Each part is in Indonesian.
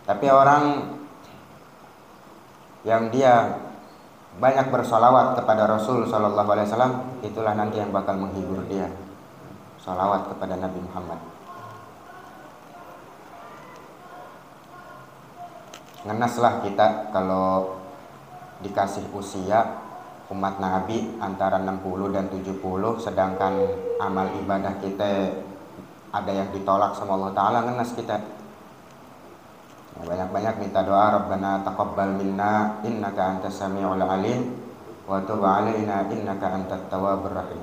Tapi orang yang dia banyak bersolawat kepada Rasul Shallallahu Alaihi Wasallam, itulah nanti yang bakal menghibur dia. Solawat kepada Nabi Muhammad. Ngenaslah kita kalau dikasih usia umat Nabi antara 60 dan 70, sedangkan amal ibadah kita ada yang ditolak sama Allah Ta'ala, ngenas kita. Banyak-banyak minta doa, Rabbana taqabbal minna innaka antas sami'ul alim wa tub 'alaina innaka antat tawwabur rahim.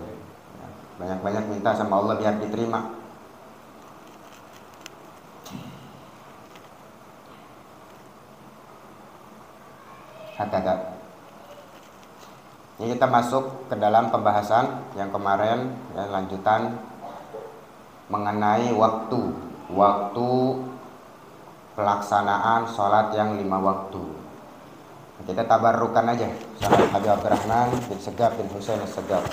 Banyak-banyak minta sama Allah biar diterima. Hakada. Ini kita masuk ke dalam pembahasan yang kemarin, ya, lanjutan mengenai waktu pelaksanaan sholat yang 5 waktu. Kita tabarrukan aja. Salat Habib Abdurrahman bin Segaf bin Husain Segaf.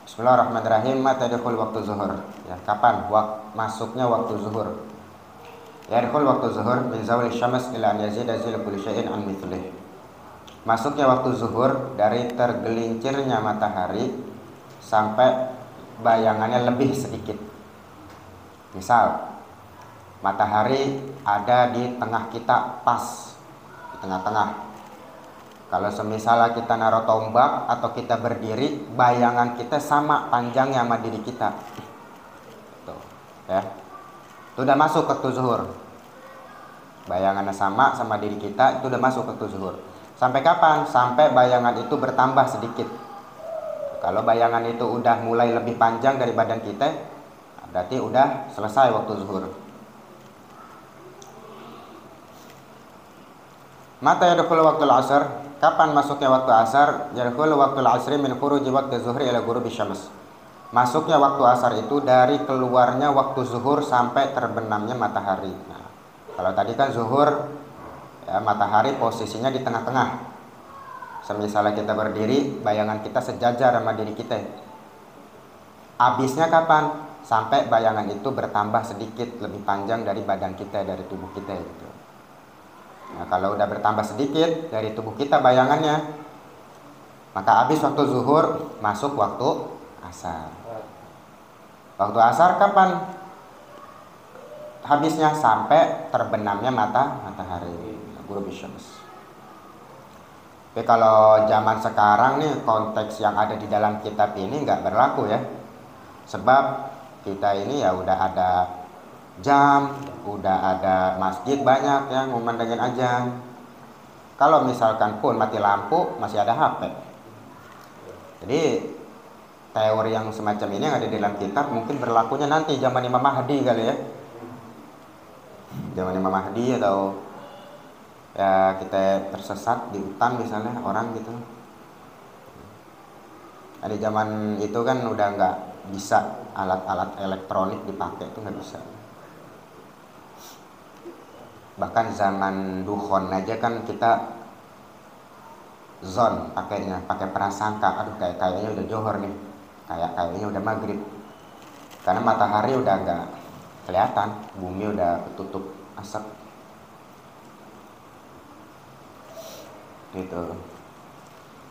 Bismillahirrahmanirrahim. Mata yadkhul waktu zuhur. Ya, kapan masuknya waktu zuhur? Yadkhul waktu zuhur min zawli syams ila an yazida zil kulli syai'in an mithlih. Masuknya waktu zuhur dari tergelincirnya matahari sampai bayangannya lebih sedikit. Misal matahari ada di tengah kita, pas di tengah-tengah. Kalau semisal kita naruh tombak atau kita berdiri, bayangan kita sama panjangnya sama diri kita. Tuh, ya. Itu udah masuk waktu zuhur. Bayangannya sama diri kita, itu udah masuk waktu zuhur. Sampai kapan? Sampai bayangan itu bertambah sedikit. Kalau bayangan itu udah mulai lebih panjang dari badan kita, berarti udah selesai waktu zuhur. Mata yadkhulu waktu asar. Kapan masuknya waktu asar? Yadkhulu waktu asri min khuruji waktu zuhri ila ghurubi syams. Masuknya waktu asar itu dari keluarnya waktu zuhur sampai terbenamnya matahari. Nah, kalau tadi kan zuhur, ya, matahari posisinya di tengah-tengah. Semisalnya kita berdiri, bayangan kita sejajar sama diri kita. Habisnya kapan? Sampai bayangan itu bertambah sedikit lebih panjang dari badan kita, dari tubuh kita gitu. Nah, kalau udah bertambah sedikit dari tubuh kita bayangannya, maka habis waktu zuhur, masuk waktu asar. Waktu asar kapan habisnya? Sampai terbenamnya matahari. Ghurubi syams. Tapi kalau zaman sekarang nih, konteks yang ada di dalam kitab ini nggak berlaku ya. Sebab kita ini ya udah ada jam, udah ada masjid banyak yang memandangin azan. Kalau misalkan pun mati lampu, masih ada HP. Jadi teori yang semacam ini yang ada di dalam kitab mungkin berlakunya nanti zaman Imam Mahdi kali ya. Zaman Imam Mahdi atau ya kita tersesat di hutan misalnya orang gitu. Nah, di zaman itu kan udah nggak bisa alat-alat elektronik dipakai, itu nggak bisa. Bahkan zaman dukhon aja kan kita zon pakainya, pakai prasangka. Aduh, kayaknya udah johor nih, kayaknya udah maghrib, karena matahari udah nggak kelihatan, bumi udah ketutup asap gitu.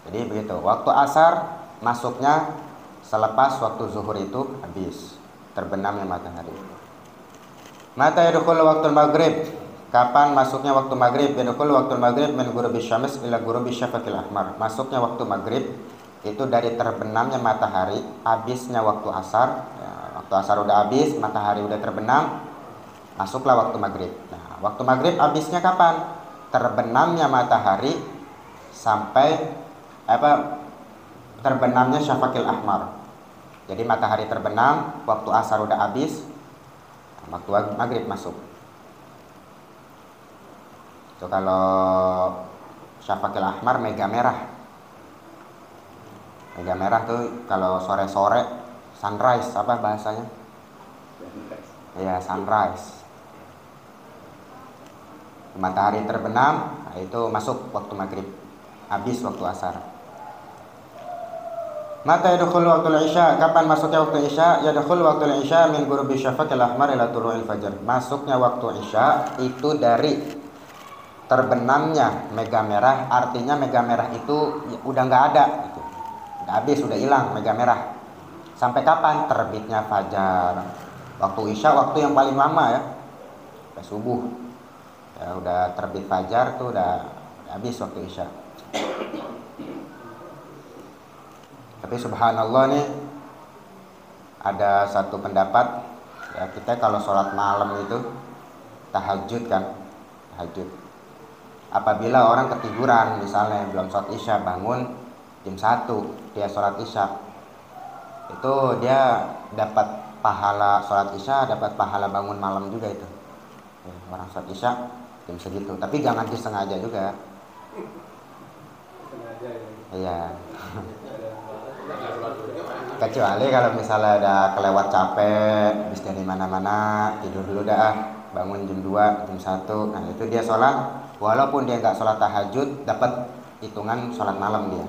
Jadi begitu. Waktu asar masuknya selepas waktu zuhur itu habis terbenamnya matahari. Mata yadkhulu waktu maghrib. Kapan masuknya waktu maghrib? Yadkhulu waktu maghrib min ghurubi syams ila ghurubi syafaqil ahmar. Masuknya waktu maghrib itu dari terbenamnya matahari, habisnya waktu asar. Ya, waktu asar udah habis, matahari udah terbenam, masuklah waktu maghrib. Nah, waktu maghrib habisnya kapan? Terbenamnya matahari sampai terbenamnya syafaqil ahmar. Jadi matahari terbenam, waktu asar udah habis, waktu maghrib masuk. Itu kalau syafaqil ahmar mega merah. Mega merah tuh kalau sore-sore sunrise, apa bahasanya? Iya, sunrise. Matahari terbenam, nah itu masuk waktu maghrib, habis waktu asar. Mata yadkhul waktu isya. Kapan masuknya waktu isya? Yadkhul waktu isya min ghurubi syafaqil ahmar ila tulu'il fajr. Masuknya waktu isya itu dari terbenamnya mega merah, artinya mega merah itu udah nggak ada gitu. Udah habis, udah hilang mega merah. Sampai kapan? Terbitnya fajar. Waktu isya waktu yang paling lama ya. Udah subuh. Ya udah terbit fajar tuh udah habis waktu isya. Tapi subhanallah nih, ada satu pendapat ya, kita kalau sholat malam itu tahajud kan, tahajud. Apabila orang ketiduran misalnya belum sholat isya, bangun jam 1 dia sholat isya, itu dia dapat pahala sholat isya, dapat pahala bangun malam juga itu ya, orang sholat isya jam segitu. Tapi jangan disengaja juga. Iya. Kecuali kalau misalnya ada kelewat capek, habis dari mana-mana, tidur dulu dah, bangun jam 2, jam 1. Nah, itu dia sholat, walaupun dia nggak sholat tahajud, dapat hitungan sholat malam dia.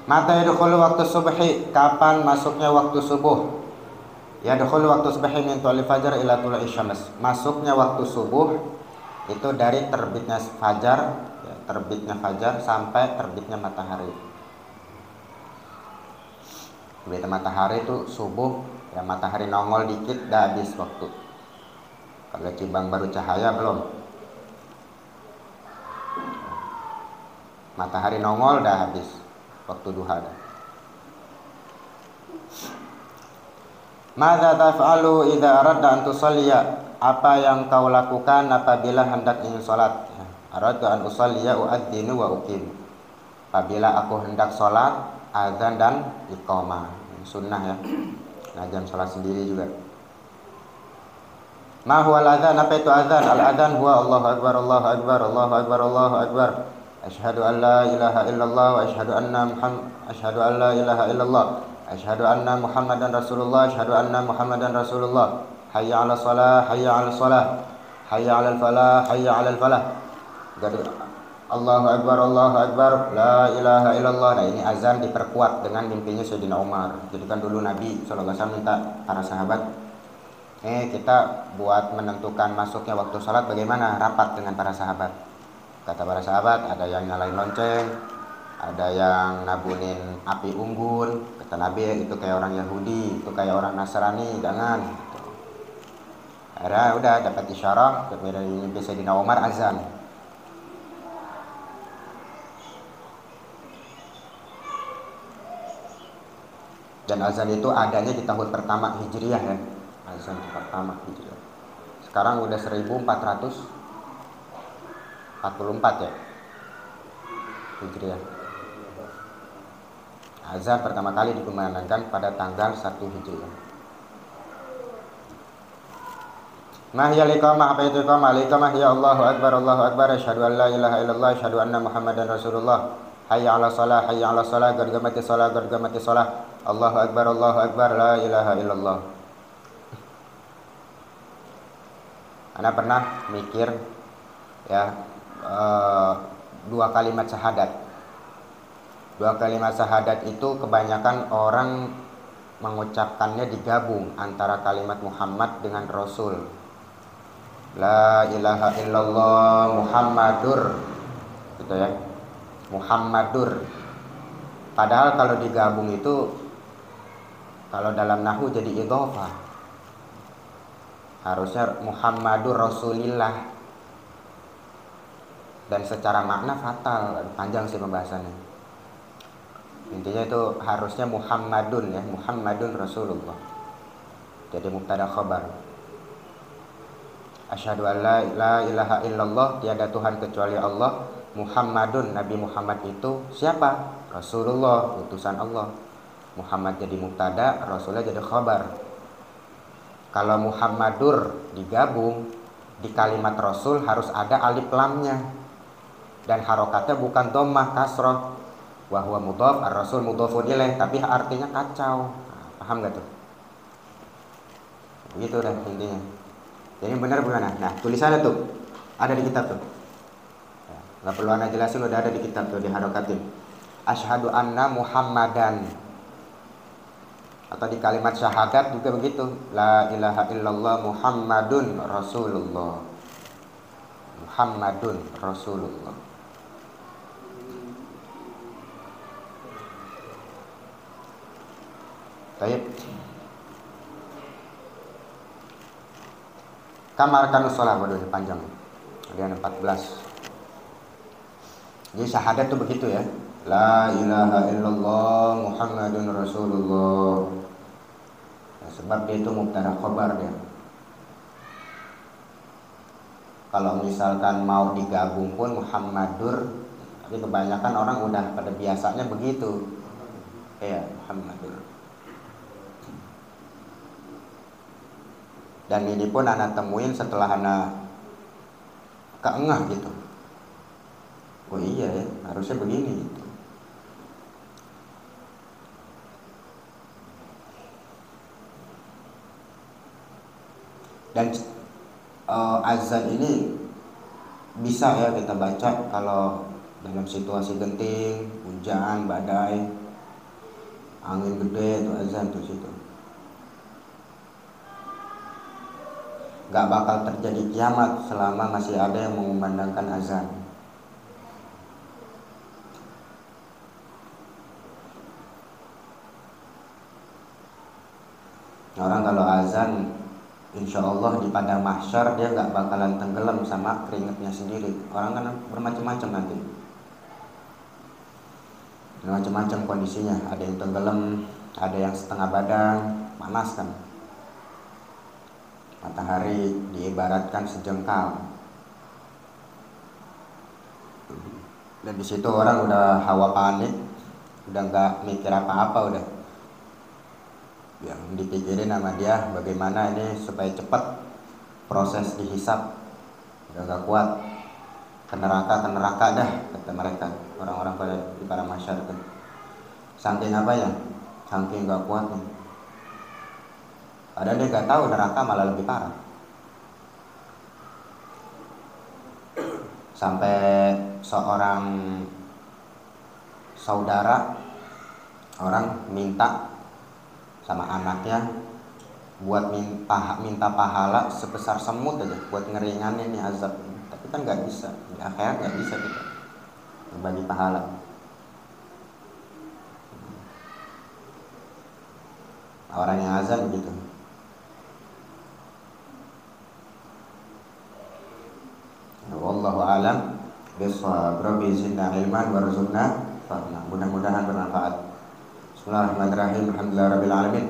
Mata yadkhulu waktu subhi, kapan masuknya waktu subuh? Yadkhulu waktu subhi min tulil fajar ila tulu'i syams. Masuknya waktu subuh itu dari terbitnya fajar, ya, terbitnya fajar sampai terbitnya matahari. Terbitnya matahari itu subuh, ya matahari nongol dikit dah habis waktu. Kalau cibang baru cahaya belum. Matahari nongol dah habis waktu duha dah. Madza taf'alu idza aradta an tusalliya? Apa yang kau lakukan apabila hendak ingin salat? Aradtu an usalliya u'adzinu wa uqim. Apabila aku hendak salat, azan dan iqamah. Sunnah ya. Azan salat sendiri juga. Ma huwa al-adzan? Apa itu azan? Al-adzan huwa Allahu akbar, Allahu akbar, Allahu akbar, Allahu akbar. Asyhadu an la ilaha illallah wa asyhadu an la ilaha illallah. Asyhadu anna Muhammadan Rasulullah, asyhadu anna Muhammadan Rasulullah. Hayya 'alas shalah, hayya 'alas shalah. Hayya 'alal falah, hayya 'alal falah. Allahu akbar, Allahu akbar, la ilaha illallah. Nah, ini azan diperkuat dengan mimpinya Sayyidina Umar. Jadi kan dulu Nabi sallallahu alaihi wasallam minta para sahabat, kita buat menentukan masuknya waktu salat bagaimana? Rapat dengan para sahabat. Kata para sahabat, ada yang nyalain lonceng, ada yang nabunin api unggun. Kata Nabi, itu kayak orang Yahudi, itu kayak orang Nasrani, jangan gitu. Akhirnya udah dapat isyarat dari mimpi Sayyidina Umar, azan. Dan azan itu adanya di tahun pertama Hijriah ya. Azan pertama Hijriah. Sekarang udah 1444 ya. Hijriah. Azan pertama kali dikumandangkan pada tanggal 1 Hijriah. Mahyal iqamah, apa itu iqamah? Iqamah ya Allahu akbar, Allahu akbar, asyhadu an la ilaha illallah, asyhadu anna Muhammadan Rasulullah. Hayya 'alas shalah, hayya 'alas shalah, gargamati shalah, gargamati shalah. Allahu akbar, Allahu akbar, la ilaha illallah. Ana pernah mikir ya, dua kalimat syahadat. Dua kalimat syahadat itu kebanyakan orang mengucapkannya digabung antara kalimat Muhammad dengan Rasul. La ilaha illallah Muhammadur, gitu ya, Muhammadur. Padahal kalau digabung itu, kalau dalam nahwu jadi idhofah, harusnya Muhammadur Rasulillah. Dan secara makna fatal, panjang sih pembahasannya. Intinya itu harusnya Muhammadun ya, Muhammadun Rasulullah. Jadi mubtada khabar. Asyhadu an la ilaha illallah, tiada Tuhan kecuali Allah. Muhammadun, Nabi Muhammad itu siapa? Rasulullah, utusan Allah. Muhammad jadi mubtada, Rasulullah jadi khabar. Kalau Muhammadur digabung di kalimat Rasul harus ada alif lamnya. Dan harokatnya bukan dhammah, kasrah. Wa huwa mudhaf, ar-rasul mudhafun ilaih, tapi artinya kacau. Nah, paham gak tuh? Begitu dah intinya. Jadi benar bagaimana? Nah, tulisannya tuh ada di kitab tuh. Ya, gak perlu anda jelasin, udah ada di kitab tuh, di harokatin. Asyhadu anna Muhammadan. Atau di kalimat syahadat juga begitu, la ilaha illallah Muhammadun Rasulullah. Muhammadun Rasulullah. Baik. Kamar kanus sholat, waduh ini panjang. Ada 14. Jadi syahadat tuh begitu ya. La ilaha illallah Muhammadun Rasulullah. Ya, sebab dia itu mubtada khobar dia. Kalau misalkan mau digabung pun Muhammadur, tapi kebanyakan orang udah pada biasanya begitu. Ya, Muhammadur. Dan ini pun anak temuin setelah anak keengah gitu. Oh iya ya, harusnya begini gitu. Dan azan ini bisa ya kita baca kalau dalam situasi genting, hujan, badai, angin gede, itu azan tuh situ. Gak bakal terjadi kiamat selama masih ada yang mengumandangkan azan. Orang kalau azan, insya Allah di padang mahsyar dia gak bakalan tenggelam sama keringetnya sendiri. Orang kan bermacam-macam nanti, macam-macam kondisinya. Ada yang tenggelam, ada yang setengah badan, panas kan. Matahari diibaratkan sejengkal. Dan di situ orang udah hawa panik, udah nggak mikir apa-apa, udah yang dipikirin sama dia bagaimana ini supaya cepat proses dihisap. Udah nggak kuat, ke neraka dah kata mereka orang-orang di para masyarakat. Saking apa ya? Saking nggak kuatnya. Padahal dia nggak tahu neraka malah lebih parah. Sampai seorang saudara orang minta sama anaknya buat minta pahala sebesar semut aja buat ngeringanin nih azab. Tapi kan nggak bisa, di akhirat nggak bisa kita berbagi pahala. Orang yang azan begitu. Wallahu a'lam bishawab. Rabbi zidna ilman warzuqna fahma. Mudah-mudahan bermanfaat. Bismillahirrahmanirrahim. Alhamdulillahirabbil alamin.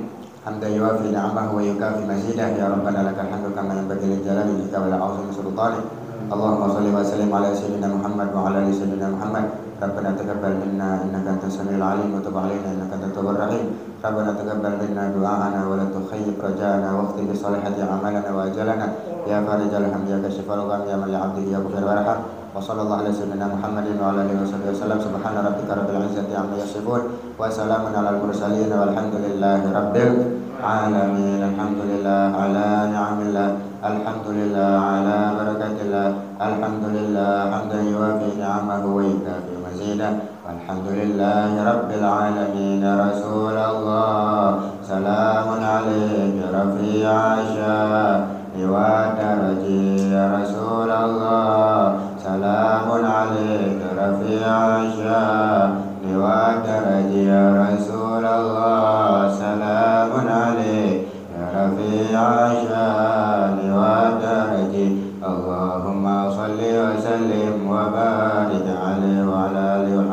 Hamdan yuwafi ni'amahu wa yukafi mazidah. Ya rabbana lakal hamdu kama yanbaghi li jalali wajhika wa li 'azimi sultanik. Allahumma shalli wa sallim ala sayyidina Muhammad wa ala ali sayyidina Muhammad. Rabbana taqabbal minna innaka antas samiul 'alim wa tub 'alaina innaka antat tawwabur rahim. Rabbana taqabbal minna du'aana wa la tukhayyib raja'ana wa khtim bi salihati a'malana wa ajalana. Ya farijal hamdi ya kashifal gham ya man li 'abdihi yaghfir warham. Wa sallallahu ala sayyidina Muhammadin wa ala alihi wasallam. Subhana rabbika rabbil izzati amma yasifun wa salamun alal mursalin walhamdulillahi rabbil alamin. Alhamdulillah ala ni'amillah, alhamdulillah ala barakatillah, alhamdulillah hamdan yuwafi ni'amahu wa yukafi mazidah. Walhamdulillahi rabbil alamin. Ya Rasulullah salamun alayka rafi'a sya'ni wa daraji. Ya Rasulullah salamun alayka rafi'a sya'ni wa daraji. Ya Rasulullah salamun alayka rafi'a sya'ni wa daraji. Allahumma salli wa sallim wa barik alaihi wa ala alihi wa